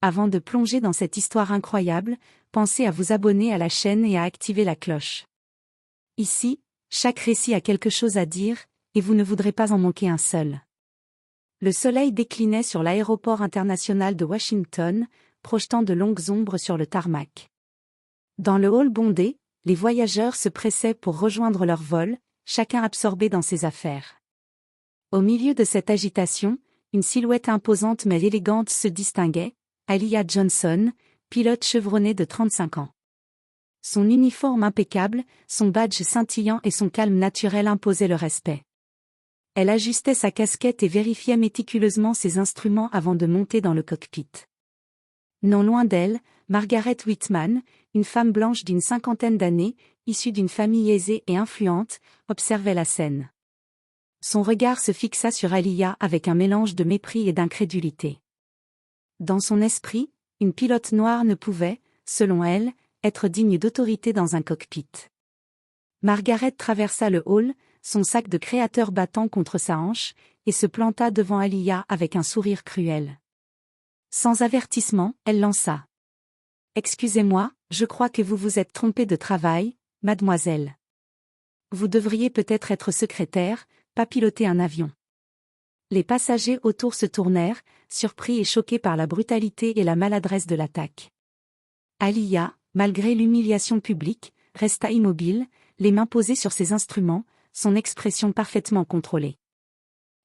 Avant de plonger dans cette histoire incroyable, pensez à vous abonner à la chaîne et à activer la cloche. Ici, chaque récit a quelque chose à dire, et vous ne voudrez pas en manquer un seul. Le soleil déclinait sur l'aéroport international de Washington, projetant de longues ombres sur le tarmac. Dans le hall bondé, les voyageurs se pressaient pour rejoindre leur vol, chacun absorbé dans ses affaires. Au milieu de cette agitation, une silhouette imposante mais élégante se distinguait, Aaliyah Johnson, pilote chevronnée de 35 ans. Son uniforme impeccable, son badge scintillant et son calme naturel imposaient le respect. Elle ajustait sa casquette et vérifiait méticuleusement ses instruments avant de monter dans le cockpit. Non loin d'elle, Margaret Whitman, une femme blanche d'une 50aine d'années, issue d'une famille aisée et influente, observait la scène. Son regard se fixa sur Aaliyah avec un mélange de mépris et d'incrédulité. Dans son esprit, une pilote noire ne pouvait, selon elle, être digne d'autorité dans un cockpit. Margaret traversa le hall, son sac de créateur battant contre sa hanche, et se planta devant Aaliyah avec un sourire cruel. Sans avertissement, elle lança. « Excusez-moi, je crois que vous vous êtes trompée de travail, mademoiselle. Vous devriez peut-être être secrétaire, pas piloter un avion. » Les passagers autour se tournèrent, surpris et choqués par la brutalité et la maladresse de l'attaque. Aaliyah, malgré l'humiliation publique, resta immobile, les mains posées sur ses instruments, son expression parfaitement contrôlée.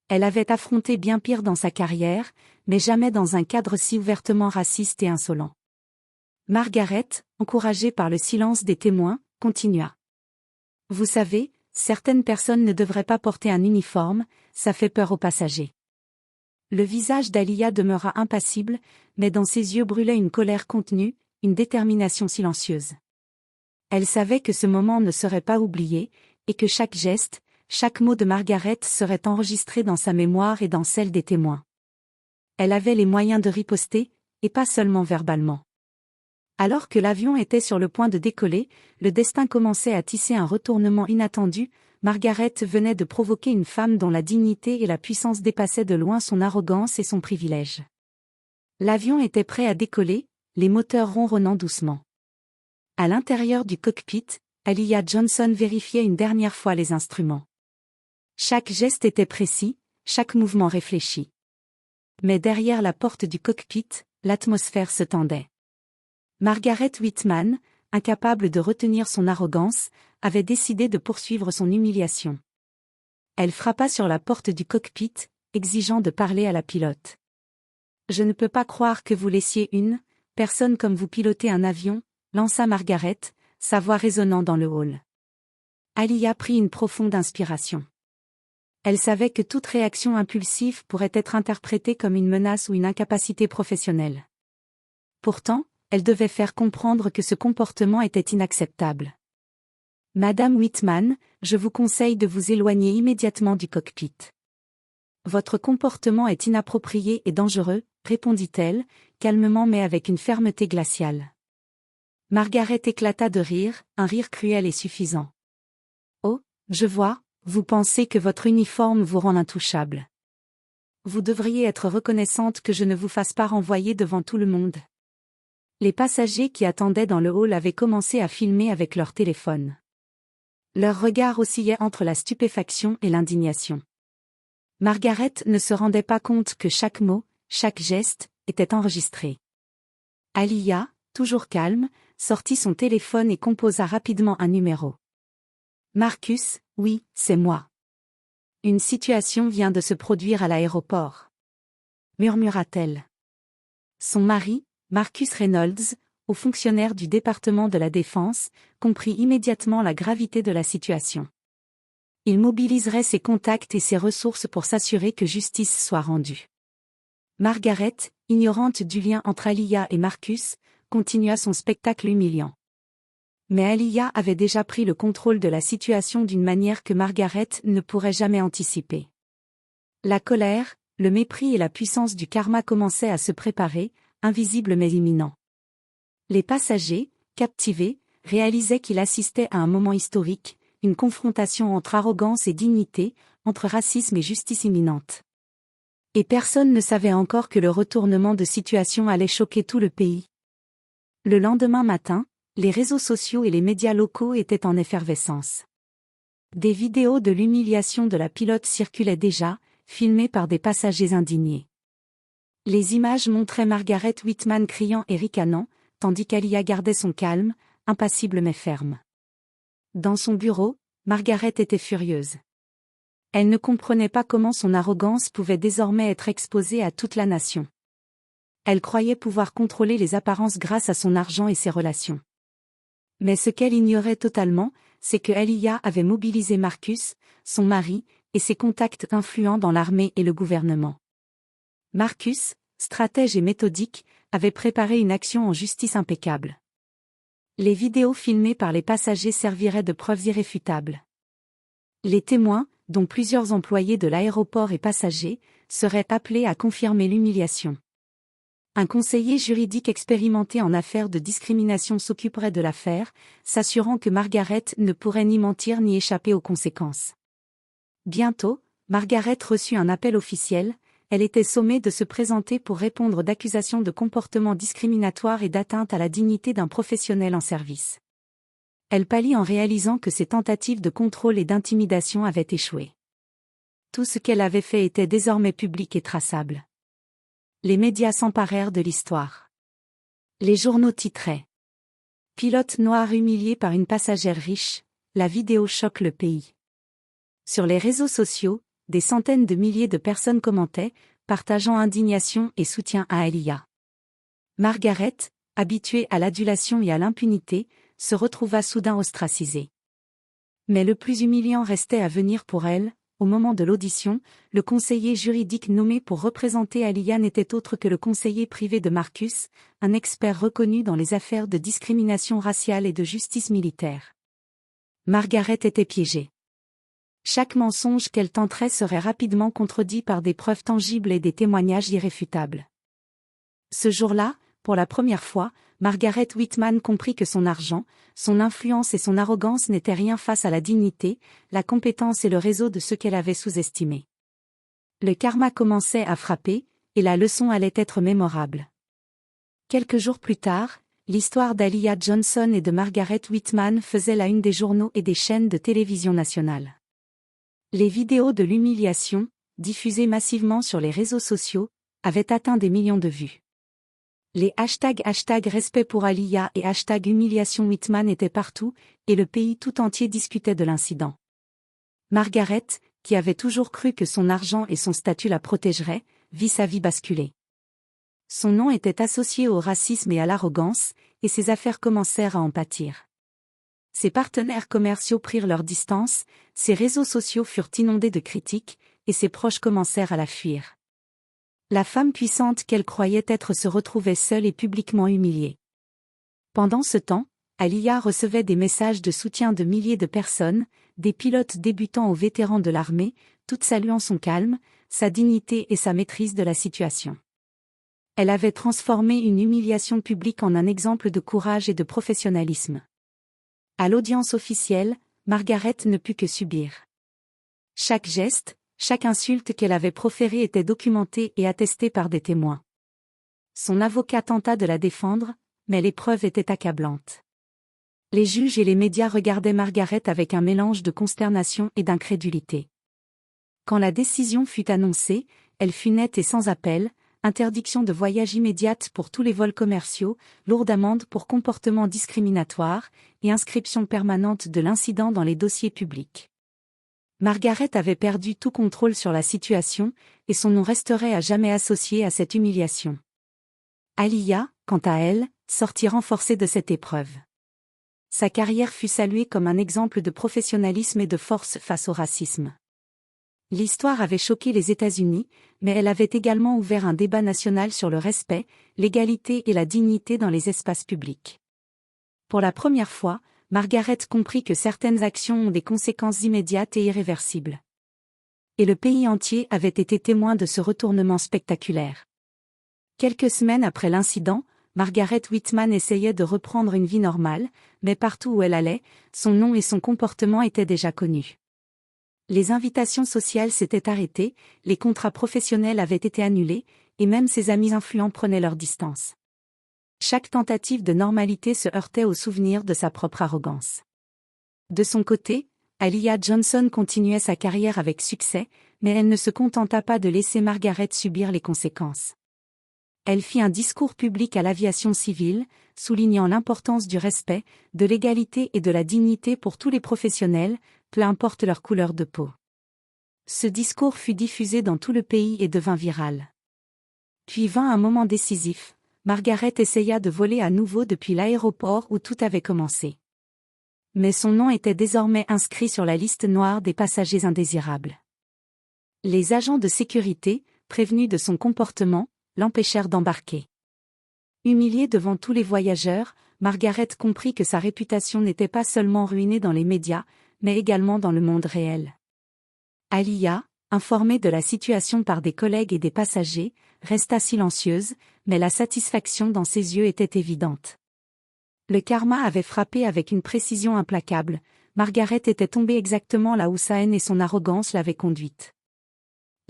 Elle avait affronté bien pire dans sa carrière, mais jamais dans un cadre si ouvertement raciste et insolent. Margaret, encouragée par le silence des témoins, continua. « Vous savez, certaines personnes ne devraient pas porter un uniforme, ça fait peur aux passagers. » Le visage d'Aaliyah demeura impassible, mais dans ses yeux brûlait une colère contenue, une détermination silencieuse. Elle savait que ce moment ne serait pas oublié, et que chaque geste, chaque mot de Margaret serait enregistré dans sa mémoire et dans celle des témoins. Elle avait les moyens de riposter, et pas seulement verbalement. Alors que l'avion était sur le point de décoller, le destin commençait à tisser un retournement inattendu. Margaret venait de provoquer une femme dont la dignité et la puissance dépassaient de loin son arrogance et son privilège. L'avion était prêt à décoller, les moteurs ronronnant doucement. À l'intérieur du cockpit, Aaliyah Johnson vérifiait une dernière fois les instruments. Chaque geste était précis, chaque mouvement réfléchi. Mais derrière la porte du cockpit, l'atmosphère se tendait. Margaret Whitman, incapable de retenir son arrogance, avait décidé de poursuivre son humiliation. Elle frappa sur la porte du cockpit, exigeant de parler à la pilote. « Je ne peux pas croire que vous laissiez une personne comme vous piloter un avion », lança Margaret, sa voix résonnant dans le hall. Aaliyah prit une profonde inspiration. Elle savait que toute réaction impulsive pourrait être interprétée comme une menace ou une incapacité professionnelle. Pourtant, elle devait faire comprendre que ce comportement était inacceptable. « Madame Whitman, je vous conseille de vous éloigner immédiatement du cockpit. Votre comportement est inapproprié et dangereux, » répondit-elle, calmement mais avec une fermeté glaciale. Margaret éclata de rire, un rire cruel et suffisant. « Oh, je vois, vous pensez que votre uniforme vous rend intouchable. Vous devriez être reconnaissante que je ne vous fasse pas renvoyer devant tout le monde. » Les passagers qui attendaient dans le hall avaient commencé à filmer avec leur téléphone. Leurs regards oscillaient entre la stupéfaction et l'indignation. Margaret ne se rendait pas compte que chaque mot, chaque geste, était enregistré. Aaliyah, toujours calme, sortit son téléphone et composa rapidement un numéro. « Marcus, oui, c'est moi. Une situation vient de se produire à l'aéroport. » murmura-t-elle. Son mari, Marcus Reynolds, haut fonctionnaire du département de la Défense, comprit immédiatement la gravité de la situation. Il mobiliserait ses contacts et ses ressources pour s'assurer que justice soit rendue. Margaret, ignorante du lien entre Aaliyah et Marcus, continua son spectacle humiliant. Mais Aaliyah avait déjà pris le contrôle de la situation d'une manière que Margaret ne pourrait jamais anticiper. La colère, le mépris et la puissance du karma commençaient à se préparer, invisibles mais imminents. Les passagers, captivés, réalisaient qu'ils assistaient à un moment historique, une confrontation entre arrogance et dignité, entre racisme et justice imminente. Et personne ne savait encore que le retournement de situation allait choquer tout le pays. Le lendemain matin, les réseaux sociaux et les médias locaux étaient en effervescence. Des vidéos de l'humiliation de la pilote circulaient déjà, filmées par des passagers indignés. Les images montraient Margaret Whitman criant et ricanant, tandis qu'Alia gardait son calme, impassible mais ferme. Dans son bureau, Margaret était furieuse. Elle ne comprenait pas comment son arrogance pouvait désormais être exposée à toute la nation. Elle croyait pouvoir contrôler les apparences grâce à son argent et ses relations. Mais ce qu'elle ignorait totalement, c'est que Alia avait mobilisé Marcus, son mari, et ses contacts influents dans l'armée et le gouvernement. Marcus, stratège et méthodique, avait préparé une action en justice impeccable. Les vidéos filmées par les passagers serviraient de preuves irréfutables. Les témoins, dont plusieurs employés de l'aéroport et passagers, seraient appelés à confirmer l'humiliation. Un conseiller juridique expérimenté en affaires de discrimination s'occuperait de l'affaire, s'assurant que Margaret ne pourrait ni mentir ni échapper aux conséquences. Bientôt, Margaret reçut un appel officiel. Elle était sommée de se présenter pour répondre d'accusations de comportement discriminatoire et d'atteinte à la dignité d'un professionnel en service. Elle pâlit en réalisant que ses tentatives de contrôle et d'intimidation avaient échoué. Tout ce qu'elle avait fait était désormais public et traçable. Les médias s'emparèrent de l'histoire. Les journaux titraient « Pilote noir humilié par une passagère riche, la vidéo choque le pays ». Sur les réseaux sociaux, des centaines de milliers de personnes commentaient, partageant indignation et soutien à Alia. Margaret, habituée à l'adulation et à l'impunité, se retrouva soudain ostracisée. Mais le plus humiliant restait à venir pour elle. Au moment de l'audition, le conseiller juridique nommé pour représenter Alia n'était autre que le conseiller privé de Marcus, un expert reconnu dans les affaires de discrimination raciale et de justice militaire. Margaret était piégée. Chaque mensonge qu'elle tenterait serait rapidement contredit par des preuves tangibles et des témoignages irréfutables. Ce jour-là, pour la première fois, Margaret Whitman comprit que son argent, son influence et son arrogance n'étaient rien face à la dignité, la compétence et le réseau de ceux qu'elle avait sous-estimés. Le karma commençait à frapper, et la leçon allait être mémorable. Quelques jours plus tard, l'histoire d'Alia Johnson et de Margaret Whitman faisait la une des journaux et des chaînes de télévision nationales. Les vidéos de l'humiliation, diffusées massivement sur les réseaux sociaux, avaient atteint des millions de vues. Les hashtags respect pour Alia et #humiliation Whitman étaient partout, et le pays tout entier discutait de l'incident. Margaret, qui avait toujours cru que son argent et son statut la protégeraient, vit sa vie basculer. Son nom était associé au racisme et à l'arrogance, et ses affaires commencèrent à en pâtir. Ses partenaires commerciaux prirent leur distance, ses réseaux sociaux furent inondés de critiques, et ses proches commencèrent à la fuir. La femme puissante qu'elle croyait être se retrouvait seule et publiquement humiliée. Pendant ce temps, Alia recevait des messages de soutien de milliers de personnes, des pilotes débutants aux vétérans de l'armée, toutes saluant son calme, sa dignité et sa maîtrise de la situation. Elle avait transformé une humiliation publique en un exemple de courage et de professionnalisme. À l'audience officielle, Margaret ne put que subir. Chaque geste, chaque insulte qu'elle avait proférée était documentée et attestée par des témoins. Son avocat tenta de la défendre, mais les preuves étaient accablantes. Les juges et les médias regardaient Margaret avec un mélange de consternation et d'incrédulité. Quand la décision fut annoncée, elle fut nette et sans appel, interdiction de voyage immédiate pour tous les vols commerciaux, lourde amende pour comportement discriminatoire, et inscription permanente de l'incident dans les dossiers publics. Margaret avait perdu tout contrôle sur la situation, et son nom resterait à jamais associé à cette humiliation. Alia, quant à elle, sortit renforcée de cette épreuve. Sa carrière fut saluée comme un exemple de professionnalisme et de force face au racisme. L'histoire avait choqué les États-Unis, mais elle avait également ouvert un débat national sur le respect, l'égalité et la dignité dans les espaces publics. Pour la première fois, Margaret comprit que certaines actions ont des conséquences immédiates et irréversibles. Et le pays entier avait été témoin de ce retournement spectaculaire. Quelques semaines après l'incident, Margaret Whitman essayait de reprendre une vie normale, mais partout où elle allait, son nom et son comportement étaient déjà connus. Les invitations sociales s'étaient arrêtées, les contrats professionnels avaient été annulés, et même ses amis influents prenaient leur distance. Chaque tentative de normalité se heurtait au souvenir de sa propre arrogance. De son côté, Aliyah Johnson continuait sa carrière avec succès, mais elle ne se contenta pas de laisser Margaret subir les conséquences. Elle fit un discours public à l'aviation civile, soulignant l'importance du respect, de l'égalité et de la dignité pour tous les professionnels, peu importe leur couleur de peau. Ce discours fut diffusé dans tout le pays et devint viral. Puis vint un moment décisif. Margaret essaya de voler à nouveau depuis l'aéroport où tout avait commencé. Mais son nom était désormais inscrit sur la liste noire des passagers indésirables. Les agents de sécurité, prévenus de son comportement, l'empêchèrent d'embarquer. Humiliée devant tous les voyageurs, Margaret comprit que sa réputation n'était pas seulement ruinée dans les médias, mais également dans le monde réel. Aliyah, informée de la situation par des collègues et des passagers, resta silencieuse, mais la satisfaction dans ses yeux était évidente. Le karma avait frappé avec une précision implacable, Margaret était tombée exactement là où sa haine et son arrogance l'avaient conduite.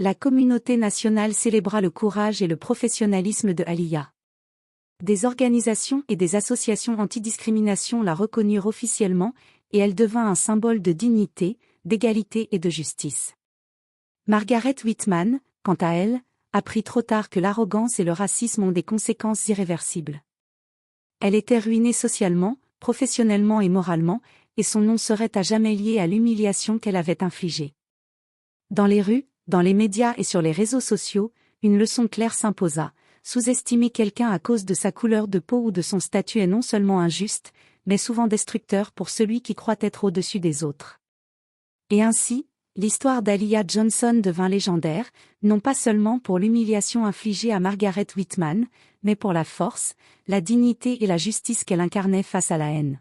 La communauté nationale célébra le courage et le professionnalisme de Aliyah. Des organisations et des associations antidiscrimination la reconnurent officiellement, et elle devint un symbole de dignité, d'égalité et de justice. Margaret Whitman, quant à elle, apprit trop tard que l'arrogance et le racisme ont des conséquences irréversibles. Elle était ruinée socialement, professionnellement et moralement, et son nom serait à jamais lié à l'humiliation qu'elle avait infligée. Dans les rues, dans les médias et sur les réseaux sociaux, une leçon claire s'imposa. Sous-estimer quelqu'un à cause de sa couleur de peau ou de son statut est non seulement injuste, mais souvent destructeur pour celui qui croit être au-dessus des autres. Et ainsi, l'histoire d'Aliyah Johnson devint légendaire, non pas seulement pour l'humiliation infligée à Margaret Whitman, mais pour la force, la dignité et la justice qu'elle incarnait face à la haine.